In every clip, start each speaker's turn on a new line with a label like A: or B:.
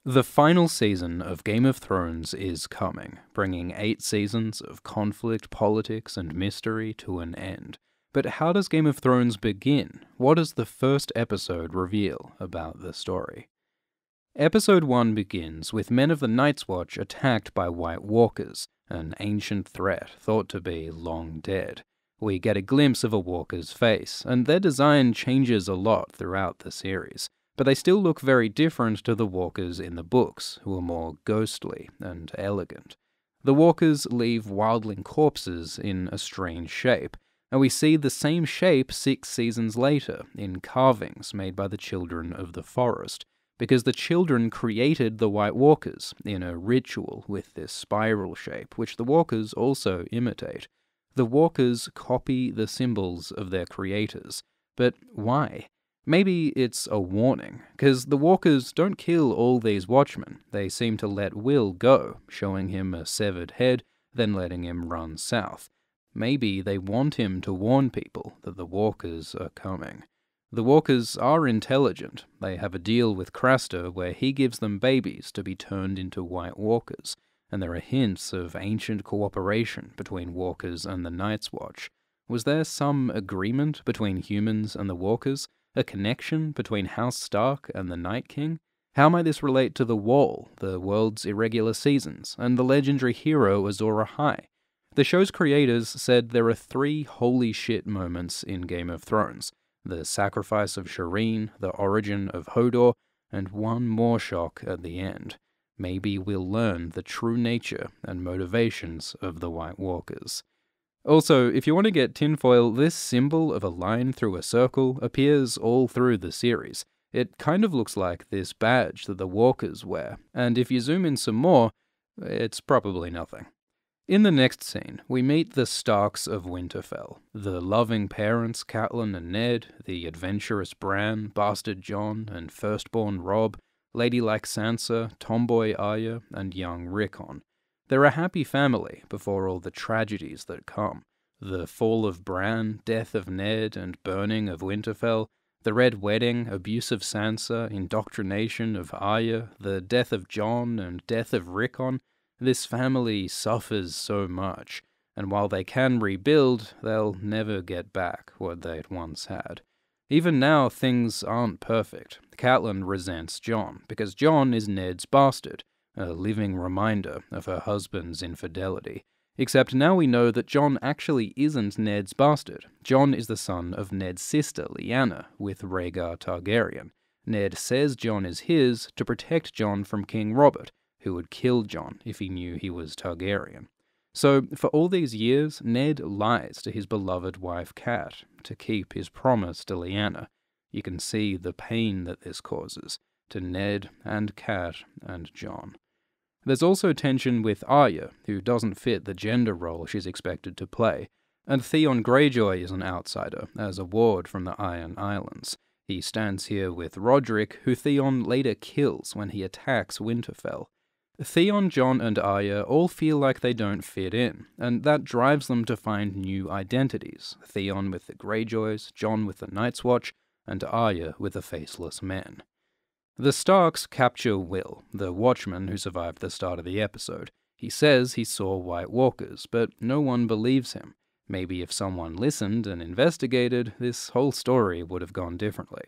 A: The final season of Game of Thrones is coming, bringing 8 seasons of conflict, politics, and mystery to an end. But how does Game of Thrones begin? What does the first episode reveal about the story? Episode 1 begins with men of the Night's Watch attacked by White Walkers, an ancient threat thought to be long dead. We get a glimpse of a walker's face, and their design changes a lot throughout the series, but they still look very different to the walkers in the books, who are more ghostly and elegant. The walkers leave wildling corpses in a strange shape, and we see the same shape 6 seasons later in carvings made by the Children of the Forest, because the Children created the White Walkers in a ritual with this spiral shape, which the walkers also imitate. The walkers copy the symbols of their creators, but why? Maybe it's a warning, because the walkers don't kill all these watchmen. They seem to let Will go, showing him a severed head, then letting him run south. Maybe they want him to warn people that the walkers are coming. The walkers are intelligent. They have a deal with Craster where he gives them babies to be turned into White Walkers, and there are hints of ancient cooperation between walkers and the Night's Watch. Was there some agreement between humans and the walkers? A connection between House Stark and the Night King? How might this relate to the Wall, the world's irregular seasons, and the legendary hero Azor Ahai? The show's creators said there are 3 holy shit moments in Game of Thrones: the sacrifice of Shireen, the origin of Hodor, and one more shock at the end. Maybe we'll learn the true nature and motivations of the White Walkers. Also, if you want to get tinfoil, this symbol of a line through a circle appears all through the series. It kind of looks like this badge that the walkers wear, and if you zoom in some more, it's probably nothing. In the next scene, we meet the Starks of Winterfell, the loving parents Catelyn and Ned, the adventurous Bran, bastard Jon, and firstborn Robb, ladylike Sansa, tomboy Arya, and young Rickon. They're a happy family before all the tragedies that come. The fall of Bran, death of Ned, and burning of Winterfell, the Red Wedding, abuse of Sansa, indoctrination of Arya, the death of Jon, and death of Rickon. This family suffers so much, and while they can rebuild, they'll never get back what they'd once had. Even now, things aren't perfect. Catelyn resents Jon, because Jon is Ned's bastard, a living reminder of her husband's infidelity. Except now we know that Jon actually isn't Ned's bastard. Jon is the son of Ned's sister, Lyanna, with Rhaegar Targaryen. Ned says Jon is his to protect Jon from King Robert, who would kill Jon if he knew he was Targaryen. So, for all these years, Ned lies to his beloved wife Cat to keep his promise to Lyanna. You can see the pain that this causes to Ned and Cat and Jon. There's also tension with Arya, who doesn't fit the gender role she's expected to play, and Theon Greyjoy is an outsider, as a ward from the Iron Islands. He stands here with Roderick, who Theon later kills when he attacks Winterfell. Theon, Jon, and Arya all feel like they don't fit in, and that drives them to find new identities, Theon with the Greyjoys, Jon with the Night's Watch, and Arya with the Faceless Men. The Starks capture Will, the watchman who survived the start of the episode. He says he saw White Walkers, but no one believes him. Maybe if someone listened and investigated, this whole story would have gone differently.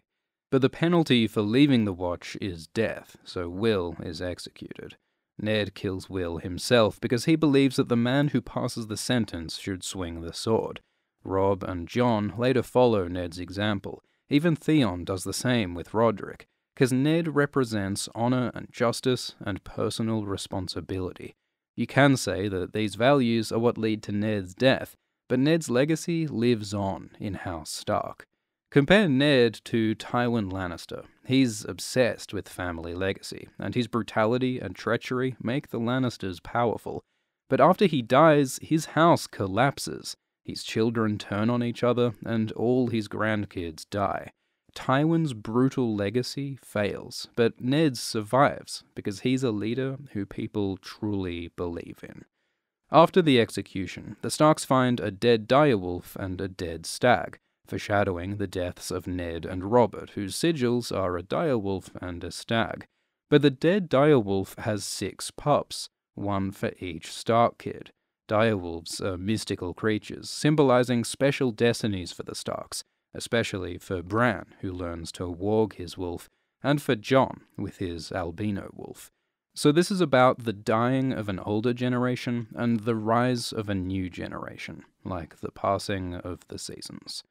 A: But the penalty for leaving the Watch is death, so Will is executed. Ned kills Will himself because he believes that the man who passes the sentence should swing the sword. Robb and Jon later follow Ned's example. Even Theon does the same with Roderick, because Ned represents honor and justice and personal responsibility. You can say that these values are what lead to Ned's death, but Ned's legacy lives on in House Stark. Compare Ned to Tywin Lannister. He's obsessed with family legacy, and his brutality and treachery make the Lannisters powerful. But after he dies, his house collapses. His children turn on each other, and all his grandkids die. Tywin's brutal legacy fails, but Ned's survives, because he's a leader who people truly believe in. After the execution, the Starks find a dead direwolf and a dead stag, foreshadowing the deaths of Ned and Robert, whose sigils are a direwolf and a stag. But the dead direwolf has 6 pups, one for each Stark kid. Direwolves are mystical creatures, symbolizing special destinies for the Starks, especially for Bran, who learns to warg his wolf, and for Jon, with his albino wolf. So this is about the dying of an older generation and the rise of a new generation, like the passing of the seasons.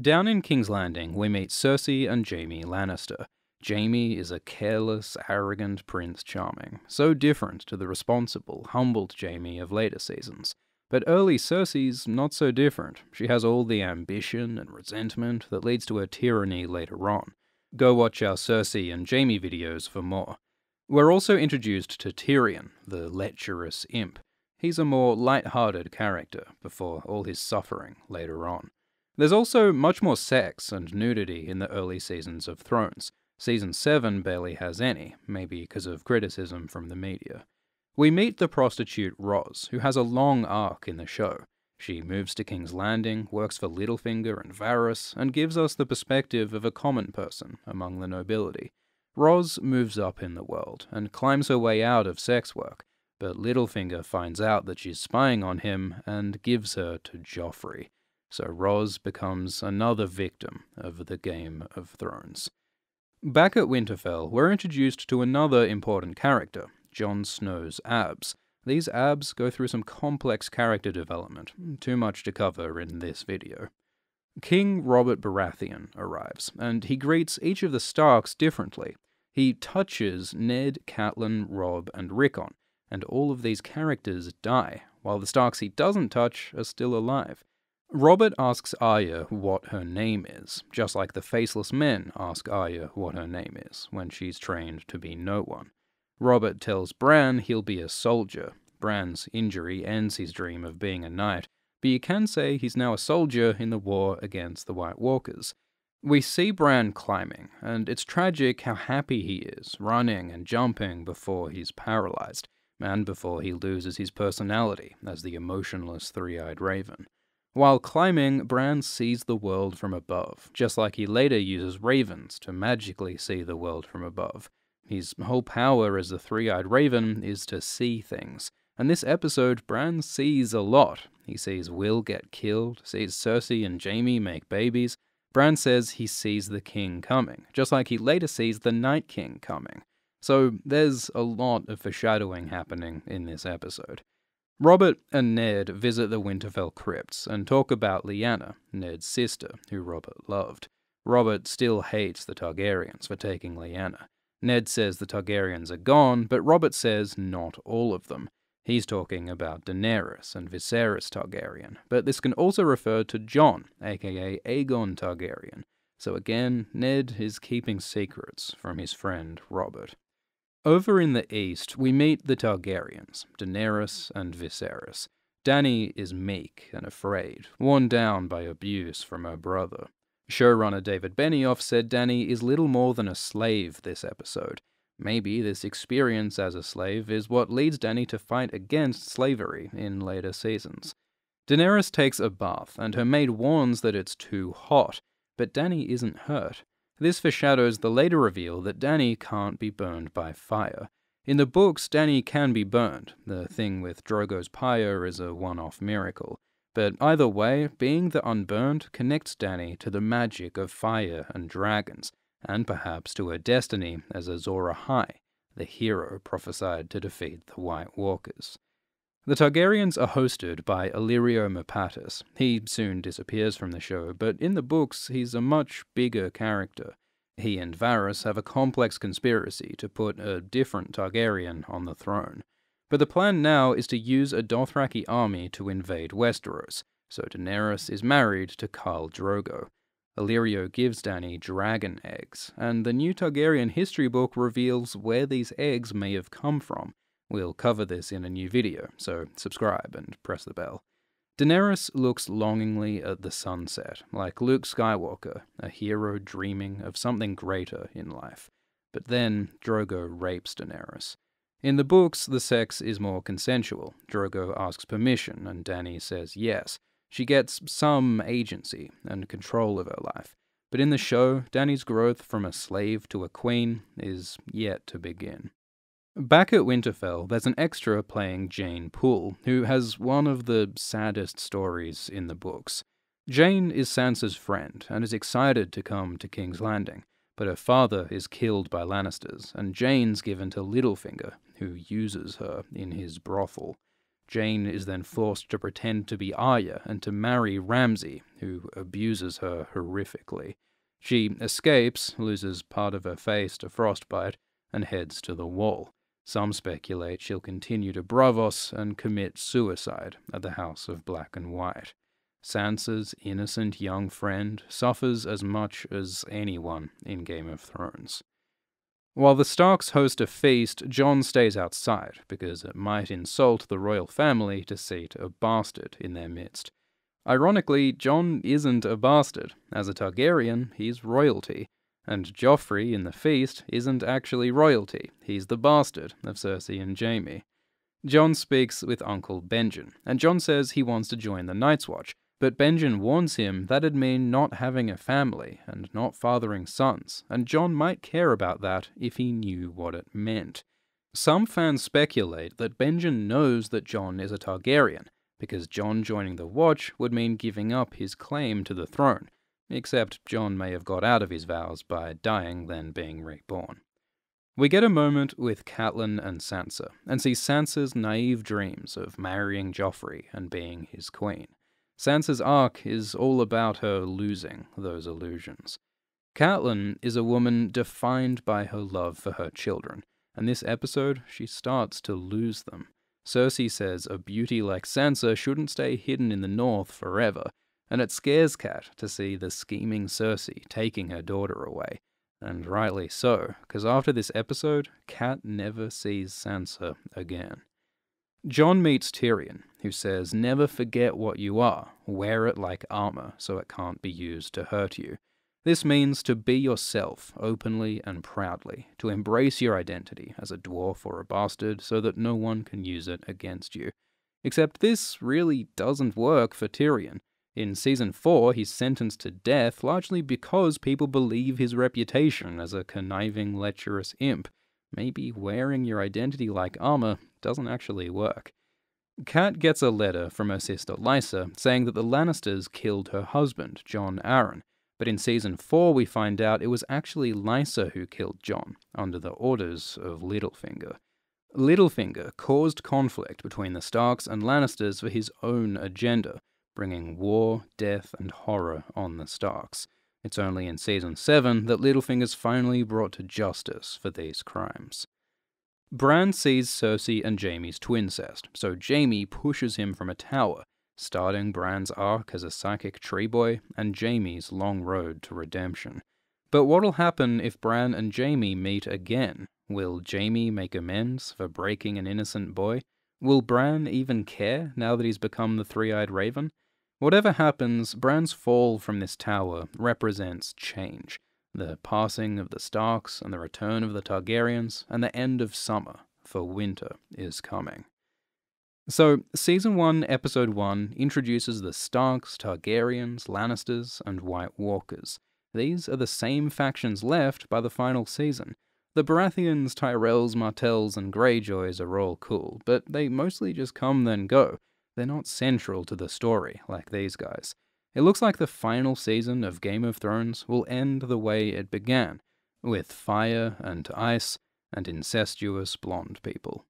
A: Down in King's Landing, we meet Cersei and Jaime Lannister. Jaime is a careless, arrogant Prince Charming, so different to the responsible, humbled Jaime of later seasons. But early Cersei's not so different. She has all the ambition and resentment that leads to her tyranny later on. Go watch our Cersei and Jaime videos for more. We're also introduced to Tyrion, the lecherous imp. He's a more light-hearted character before all his suffering later on. There's also much more sex and nudity in the early seasons of Thrones. Season 7 barely has any, maybe because of criticism from the media. We meet the prostitute Ros, who has a long arc in the show. She moves to King's Landing, works for Littlefinger and Varys, and gives us the perspective of a common person among the nobility. Ros moves up in the world and climbs her way out of sex work, but Littlefinger finds out that she's spying on him and gives her to Joffrey. So Ros becomes another victim of the Game of Thrones. Back at Winterfell, we're introduced to another important character, Jon Snow's abs. These abs go through some complex character development, too much to cover in this video. King Robert Baratheon arrives, and he greets each of the Starks differently. He touches Ned, Catelyn, Robb, and Rickon, and all of these characters die, while the Starks he doesn't touch are still alive. Robert asks Arya what her name is, just like the Faceless men ask Arya what her name is when she's trained to be no one. Robert tells Bran he'll be a soldier. Bran's injury ends his dream of being a knight, but you can say he's now a soldier in the war against the White Walkers. We see Bran climbing, and it's tragic how happy he is, running and jumping before he's paralyzed, and before he loses his personality as the emotionless three-eyed raven. While climbing, Bran sees the world from above, just like he later uses ravens to magically see the world from above. His whole power as the three-eyed raven is to see things, and this episode, Bran sees a lot. He sees Will get killed, sees Cersei and Jaime make babies. Bran says he sees the king coming, just like he later sees the Night King coming. So there's a lot of foreshadowing happening in this episode. Robert and Ned visit the Winterfell crypts and talk about Lyanna, Ned's sister, who Robert loved. Robert still hates the Targaryens for taking Lyanna. Ned says the Targaryens are gone, but Robert says not all of them. He's talking about Daenerys and Viserys Targaryen, but this can also refer to Jon, aka Aegon Targaryen. So again, Ned is keeping secrets from his friend Robert. Over in the east, we meet the Targaryens, Daenerys and Viserys. Dany is meek and afraid, worn down by abuse from her brother. Showrunner David Benioff said Dany is little more than a slave this episode. Maybe this experience as a slave is what leads Dany to fight against slavery in later seasons. Daenerys takes a bath, and her maid warns that it's too hot, but Dany isn't hurt. This foreshadows the later reveal that Dany can't be burned by fire. In the books, Dany can be burned. The thing with Drogo's pyre is a one-off miracle. But either way, being the unburned connects Dany to the magic of fire and dragons, and perhaps to her destiny as Azor Ahai, the hero prophesied to defeat the White Walkers. The Targaryens are hosted by Illyrio Mopatis. He soon disappears from the show, but in the books he's a much bigger character. He and Varys have a complex conspiracy to put a different Targaryen on the throne. But the plan now is to use a Dothraki army to invade Westeros, so Daenerys is married to Khal Drogo. Illyrio gives Dany dragon eggs, and the new Targaryen history book reveals where these eggs may have come from. We'll cover this in a new video, so subscribe and press the bell. Daenerys looks longingly at the sunset, like Luke Skywalker, a hero dreaming of something greater in life. But then Drogo rapes Daenerys. In the books, the sex is more consensual. Drogo asks permission, and Dany says yes. She gets some agency and control of her life. but in the show, Dany's growth from a slave to a queen is yet to begin. Back at Winterfell, there's an extra playing Jeyne Poole, who has one of the saddest stories in the books. Jeyne is Sansa's friend and is excited to come to King's Landing, but her father is killed by Lannisters, and Jeyne's given to Littlefinger, who uses her in his brothel. Jeyne is then forced to pretend to be Arya and to marry Ramsay, who abuses her horrifically. She escapes, loses part of her face to frostbite, and heads to the Wall. Some speculate she'll continue to Braavos and commit suicide at the House of Black and White. Sansa's innocent young friend suffers as much as anyone in Game of Thrones. While the Starks host a feast, Jon stays outside because it might insult the royal family to seat a bastard in their midst. Ironically, Jon isn't a bastard. As a Targaryen, he's royalty. And Joffrey in the feast isn't actually royalty, he's the bastard of Cersei and Jaime. Jon speaks with Uncle Benjen, and Jon says he wants to join the Night's Watch, but Benjen warns him that'd mean not having a family and not fathering sons, and Jon might care about that if he knew what it meant. Some fans speculate that Benjen knows that Jon is a Targaryen, because Jon joining the Watch would mean giving up his claim to the throne, except Jon may have got out of his vows by dying then being reborn. We get a moment with Catelyn and Sansa, and see Sansa's naive dreams of marrying Joffrey and being his queen. Sansa's arc is all about her losing those illusions. Catelyn is a woman defined by her love for her children, and this episode she starts to lose them. Cersei says a beauty like Sansa shouldn't stay hidden in the north forever, and it scares Cat to see the scheming Cersei taking her daughter away. And rightly so, because after this episode, Cat never sees Sansa again. Jon meets Tyrion, who says, "Never forget what you are, wear it like armor so it can't be used to hurt you." This means to be yourself, openly and proudly, to embrace your identity as a dwarf or a bastard so that no one can use it against you. Except this really doesn't work for Tyrion. In Season 4, he's sentenced to death largely because people believe his reputation as a conniving, lecherous imp. Maybe wearing your identity like armor doesn't actually work. Cat gets a letter from her sister Lysa saying that the Lannisters killed her husband, Jon Arryn, but in Season 4 we find out it was actually Lysa who killed Jon, under the orders of Littlefinger. Littlefinger caused conflict between the Starks and Lannisters for his own agenda, bringing war, death, and horror on the Starks. It's only in Season 7 that Littlefinger's finally brought to justice for these crimes. Bran sees Cersei and Jaime's twincest, so Jaime pushes him from a tower, starting Bran's arc as a psychic tree boy and Jaime's long road to redemption. But what'll happen if Bran and Jaime meet again? Will Jaime make amends for breaking an innocent boy? Will Bran even care now that he's become the Three-Eyed Raven? Whatever happens, Bran's fall from this tower represents change. The passing of the Starks and the return of the Targaryens and the end of summer, for winter is coming. So, Season 1, Episode 1 introduces the Starks, Targaryens, Lannisters, and White Walkers. These are the same factions left by the final season. The Baratheons, Tyrells, Martells, and Greyjoys are all cool, but they mostly just come then go. They're not central to the story like these guys. It looks like the final season of Game of Thrones will end the way it began, with fire and ice and incestuous blonde people.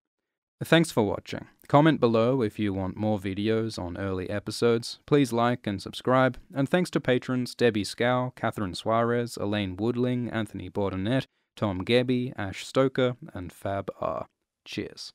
A: Thanks for watching. Comment below if you want more videos on early episodes. Please like and subscribe. And thanks to patrons Debbie Scow, Catherine Suarez, Elaine Woodling, Anthony Bordenet, Tom Gebby, Ash Stoker, and Fab R. Cheers.